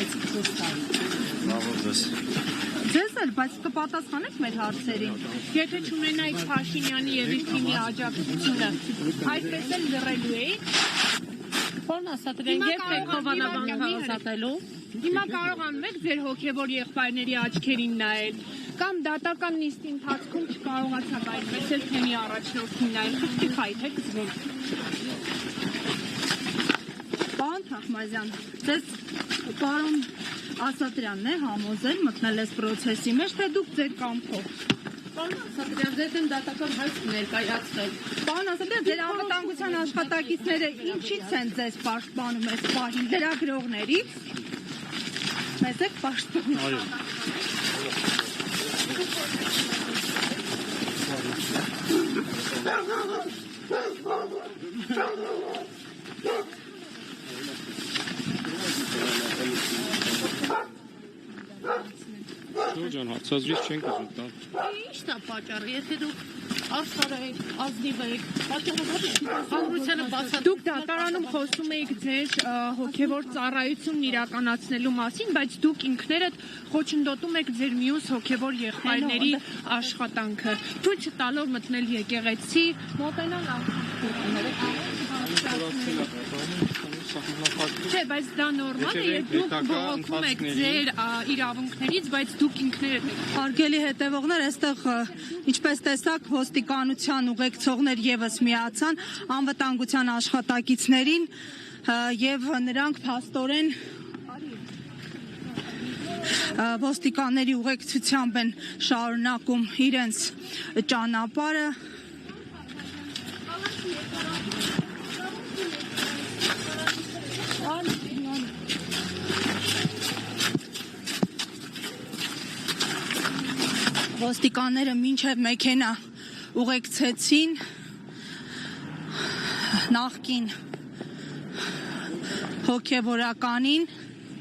Ունեցիք 4 տարի։ Լավ ձեզ։ Ձեզ էլ, բայց կպատասխանեք մեր հարցերին։ Եթե չունենայիք Փաշինյանի եւ իր թիմի աջակցությունը, այդպես էլ լռելու էիք։ Ո՞րն ասատրեն երբ եք Հովանավան հաստատելու։ Հիմա կարողանում եք ձեր հոգեվոր եղբայրների աչքերին նայել, կամ դատական նիստի ընթացքում չկարողացաք այդպես էլ թեմի առաջնորդին նայել, խնդրի խայթեք զգում։ Պարոն Թախմազյան, ձեզ պարոն Ասատրյանն է համոզել մտնել այս պրոցեսի մեջ, թե դուք ձեր կամքով։ Պարոն Ասատրյան, ձեզ են դատական հայտ ներկայացրել։ Պարոն Ասատրյան, ձեր անվտանգության աշխատակիցները ինչից են ձեզ պաշտպանում այս պահին, լրագրողներից։ Մեզ եք պաշտպանում։ Այո։ Ջան, հարցազրույց չենք ուզում տալ։ Ի՞նչն է պատճառը, եթե դուք աշխարհ եք, ազնիվ եք, պատճառը բացատրում։ Դուք դատարանում խոսում եք ձեր հոգեվոր ծառայությունն իրականացնելու մասին, բայց դուք ինքներդ խոչընդոտում եք ձեր մյուս հոգեվոր եղբայրների աշխատանքը։ Թույլ չտալով մտնել եկեղեցի, մոտենալ Չէ, բայց դա նորմալ է, երբ դուք բողոքում եք ձեր իրավունքներից, բայց դուք ինքներդ եք։ Հարգելի հետևողներ, այստեղ ինչպես տեսակ ոստիկանության ուղեկցողներ եւս միացան անվտանգության աշխատակիցներին եւ նրանք փաստորեն ոստիկանների ուղեկցությամբ են շարունակում իրենց ճանապարհը Ոստիկանները մինչև մեքենա ուղեկցեցին նախկին հոգևորականին